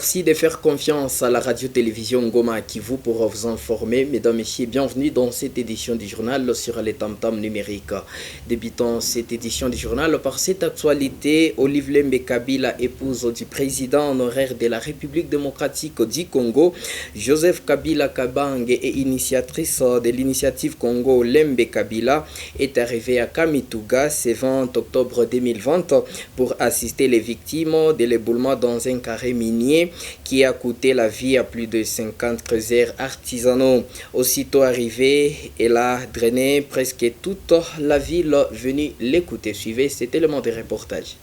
Merci de faire confiance à la radio-télévision Goma Kivu pour vous informer. Mesdames, Messieurs, bienvenue dans cette édition du journal sur les tam-tams numériques. Débutons cette édition du journal par cette actualité. Olive Lembe Kabila, épouse du président honoraire de la République démocratique du Congo, Joseph Kabila Kabange et initiatrice de l'initiative Congo Lembe Kabila, est arrivée à Kamituga ce 20 octobre 2020 pour assister les victimes de l'éboulement dans un carré minier qui a coûté la vie à plus de 50 creuseurs artisanaux. Aussitôt arrivée, elle a drainé presque toute la ville venue l'écouter. Suivez cet élément de reportage.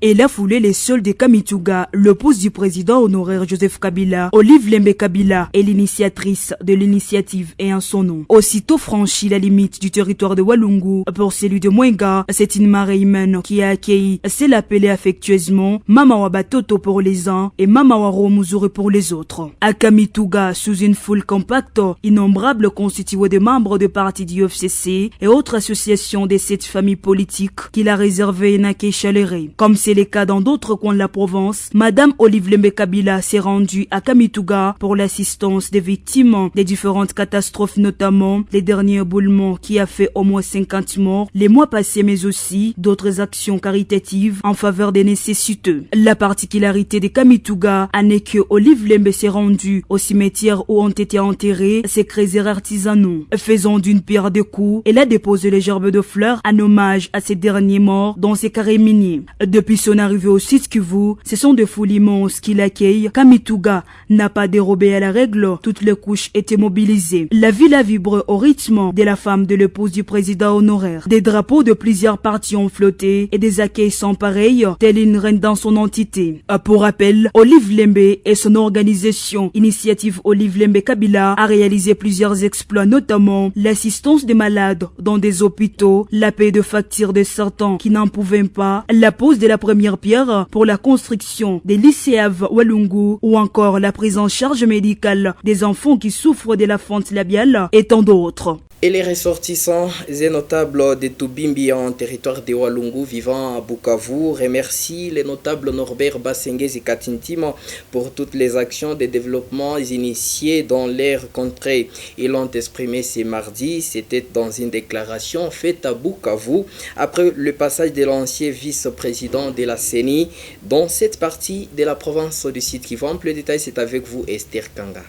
Elle a foulé les sols de Kamituga, l'épouse du président honoraire Joseph Kabila, Olive Lembe Kabila, est l'initiatrice de l'initiative et en son nom. Aussitôt franchi la limite du territoire de Walungu pour celui de Mwenga, c'est une marée humaine qui a accueilli, c'est l'appelé affectueusement Mama Wabatoto pour les uns et Mama Waromuzure pour les autres. À Kamituga, sous une foule compacte, innombrables constitués de membres de partis du FCC et autres associations de cette famille politique qu'il a réservé Nake Chaléré. Comme c'est le cas dans d'autres coins de la province, Madame Olive Lembe Kabila s'est rendue à Kamituga pour l'assistance des victimes des différentes catastrophes, notamment les derniers éboulements qui a fait au moins 50 morts les mois passés, mais aussi d'autres actions caritatives en faveur des nécessiteux. La particularité de Kamituga en est que Olive Lembe s'est rendue au cimetière où ont été enterrés ses creuseurs artisanaux. Faisant d'une pierre deux coups, elle a déposé les gerbes de fleurs en hommage à ces derniers morts dans ces carrés miniers. Depuis son arrivée au site Kivu, ce sont des foules immenses qui l'accueillent. Kamituga n'a pas dérobé à la règle, toutes les couches étaient mobilisées. La ville a vibré au rythme de la femme de l'épouse du président honoraire. Des drapeaux de plusieurs partis ont flotté et des accueils sans pareil, telle une reine dans son entité. Pour rappel, Olive Lembe et son organisation Initiative Olive Lembe Kabila a réalisé plusieurs exploits, notamment l'assistance des malades dans des hôpitaux, la paie de factures de certains qui n'en pouvaient pas, la pose de la première pierre pour la construction des lycées à Walungu ou encore la prise en charge médicale des enfants qui souffrent de la fente labiale et tant d'autres. Et les ressortissants et notables de Tubimbi en territoire de Walungu vivant à Bukavu remercient les notables Norbert Basengezi Katintima pour toutes les actions de développement initiées dans leur contrée. Ils l'ont exprimé ce mardi, c'était dans une déclaration faite à Bukavu après le passage de l'ancien vice-président de la CENI dans cette partie de la province du Sud Kivu. Le détail, c'est avec vous, Esther Kanga.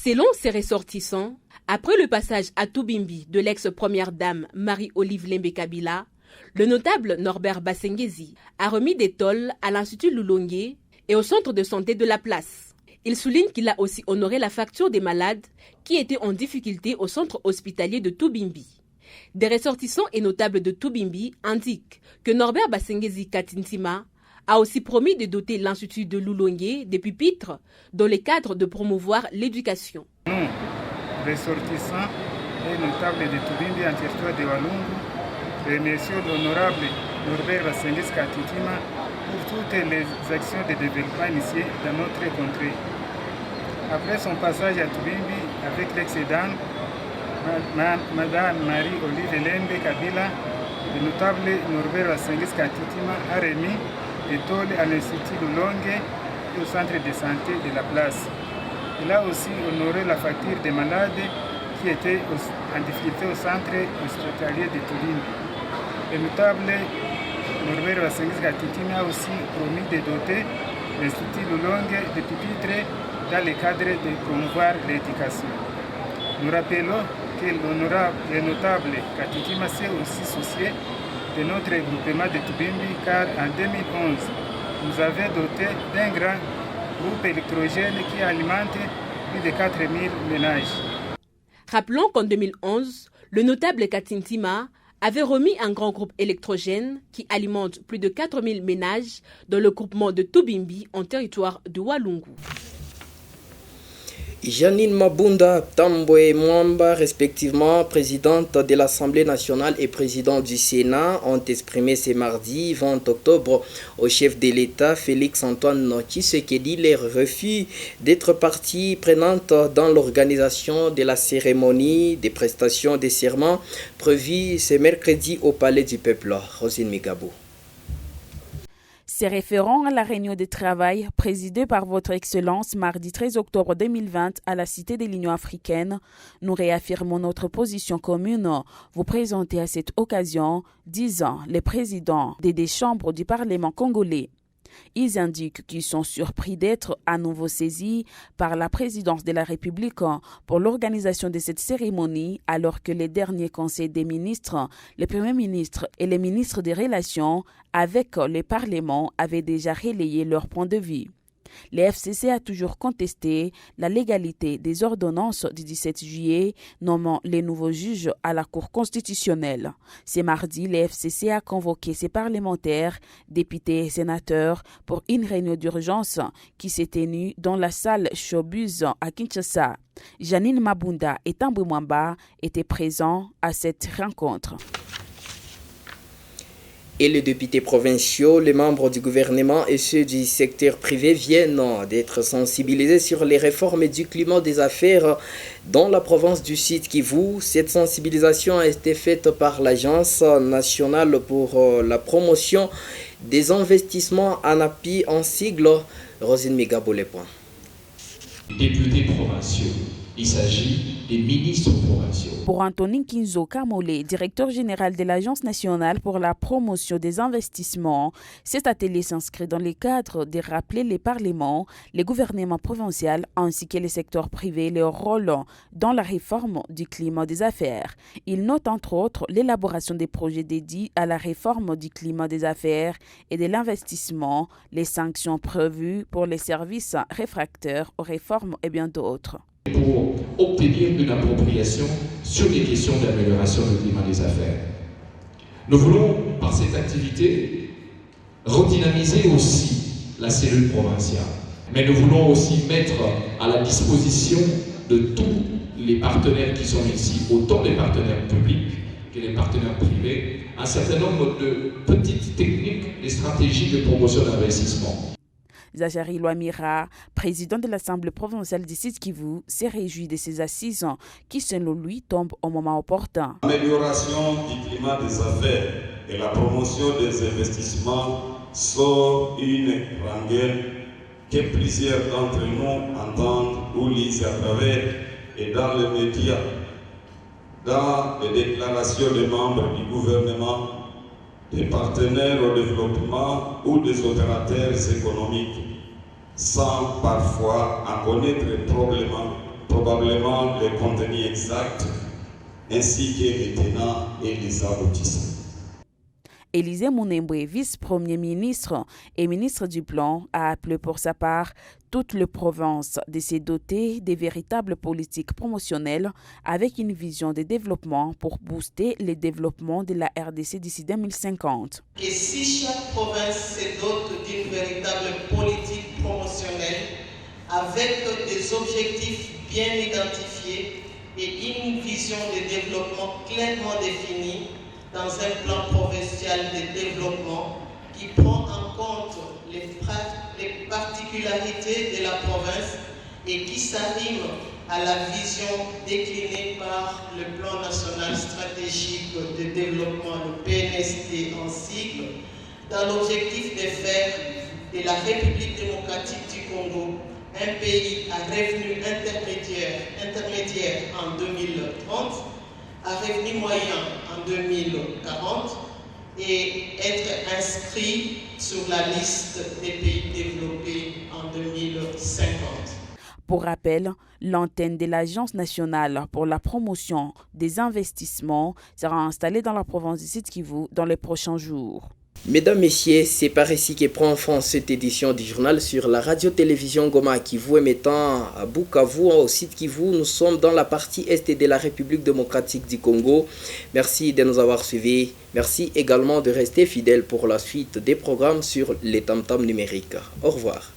Selon ces ressortissants, après le passage à Tubimbi de l'ex-première dame Marie-Olive Lembe Kabila, le notable Norbert Basengezi a remis des tôles à l'Institut Lulonge et au centre de santé de la place. Il souligne qu'il a aussi honoré la facture des malades qui étaient en difficulté au centre hospitalier de Tubimbi. Des ressortissants et notables de Tubimbi indiquent que Norbert Basengezi Katintima a aussi promis de doter l'Institut de Lulonge des pupitres dans le cadre de promouvoir l'éducation. Ressortissants et notables de Tubimbi en territoire de Walungu, remercions l'honorable Norbert Basengezi Katintima pour toutes les actions de développement initiées dans notre contrée. Après son passage à Tubimbi avec l'ex-dame, Madame Marie-Olive Lembe Kabila, le notable Norbert Basengezi Katintima a remis des tôles à l'Institut Lulonge et au centre de santé de la place. Il a aussi honoré la facture des malades qui étaient en difficulté au centre hospitalier de Tubimbi. Le notable Norbert Basengezi Katintima a aussi promis de doter l'Institut Lulonge de pupitres dans le cadre de promouvoir l'éducation. Nous rappelons que le notable Katintima s'est aussi soucié de notre groupement de Tubimbi car en 2011, nous avons doté d'un grand groupe électrogène qui alimente plus de 4000 ménages. Rappelons qu'en 2011, le notable Katintima avait remis un grand groupe électrogène qui alimente plus de 4000 ménages dans le groupement de Tubimbi en territoire de Walungu. Janine Mabunda Tambwe Mwamba, respectivement présidente de l'Assemblée nationale et président du Sénat, ont exprimé ce mardi 20 octobre au chef de l'État Félix Antoine Tshisekedi leur refus d'être partie prenante dans l'organisation de la cérémonie des prestations de serment prévue ce mercredi au Palais du Peuple. Rosine Migabou. C'est référent à la réunion de travail présidée par Votre Excellence mardi 13 octobre 2020 à la Cité de l'Union africaine. Nous réaffirmons notre position commune. Vous présentez à cette occasion, disant les présidents des deux chambres du Parlement congolais. Ils indiquent qu'ils sont surpris d'être à nouveau saisis par la présidence de la République pour l'organisation de cette cérémonie, alors que les derniers conseils des ministres, le Premier ministre et les ministres des Relations avec le Parlement avaient déjà relayé leur point de vue. Le FCC a toujours contesté la légalité des ordonnances du 17 juillet nommant les nouveaux juges à la Cour constitutionnelle. Ce mardi, le FCC a convoqué ses parlementaires, députés et sénateurs pour une réunion d'urgence qui s'est tenue dans la salle Showbuz à Kinshasa. Janine Mabunda et Tambwe Mwamba étaient présents à cette rencontre. Et les députés provinciaux, les membres du gouvernement et ceux du secteur privé viennent d'être sensibilisés sur les réformes du climat des affaires dans la province du Sud Kivu. Cette sensibilisation a été faite par l'Agence nationale pour la promotion des investissements ANAPI en sigle. Rosine Migabo les points. Députés provinciaux. Il s'agit des ministres provinciaux. Pour Anthony Kinzo Kamole, directeur général de l'Agence nationale pour la promotion des investissements, cet atelier s'inscrit dans le cadre de rappeler les parlements, les gouvernements provinciaux ainsi que les secteurs privés leur rôle dans la réforme du climat des affaires. Il note entre autres l'élaboration des projets dédiés à la réforme du climat des affaires et de l'investissement, les sanctions prévues pour les services réfractaires aux réformes et bien d'autres. Pour obtenir une appropriation sur les questions d'amélioration du climat des affaires. Nous voulons, par cette activité, redynamiser aussi la cellule provinciale. Mais nous voulons aussi mettre à la disposition de tous les partenaires qui sont ici, autant les partenaires publics que les partenaires privés, un certain nombre de petites techniques et stratégies de promotion d'investissement. Zachary Loamira, président de l'Assemblée provinciale du Sud Kivu, s'est réjoui de ces assises qui, selon lui, tombent au moment opportun. L'amélioration du climat des affaires et la promotion des investissements sont une rengaine que plusieurs d'entre nous entendent ou lisent à travers et dans les médias, dans les déclarations des membres du gouvernement, des partenaires au développement ou des opérateurs économiques, sans parfois en connaître probablement le contenu exact, ainsi que les tenants et les aboutissants. Élisée Mounembwe, vice-premier ministre et ministre du Plan, a appelé pour sa part toutes les provinces de se doter des véritables politiques promotionnelles avec une vision de développement pour booster le développement de la RDC d'ici 2050. Et si chaque province se dote d'une véritable politique promotionnelle avec des objectifs bien identifiés et une vision de développement clairement définie, dans un plan provincial de développement qui prend en compte les particularités de la province et qui s'arrime à la vision déclinée par le plan national stratégique de développement, le PNSD en sigle, dans l'objectif de faire de la République démocratique du Congo un pays à revenu intermédiaire en 2030, à revenu moyen en 2040 et être inscrit sur la liste des pays développés en 2050. Pour rappel, l'antenne de l'Agence nationale pour la promotion des investissements sera installée dans la province du Sud Kivu dans les prochains jours. Mesdames, Messieurs, c'est par ici que prend fin cette édition du journal sur la radio-télévision Goma Kivu émettant à Bukavu, au site Kivu. Nous sommes dans la partie est de la République démocratique du Congo. Merci de nous avoir suivis. Merci également de rester fidèles pour la suite des programmes sur les tam-tams numériques. Au revoir.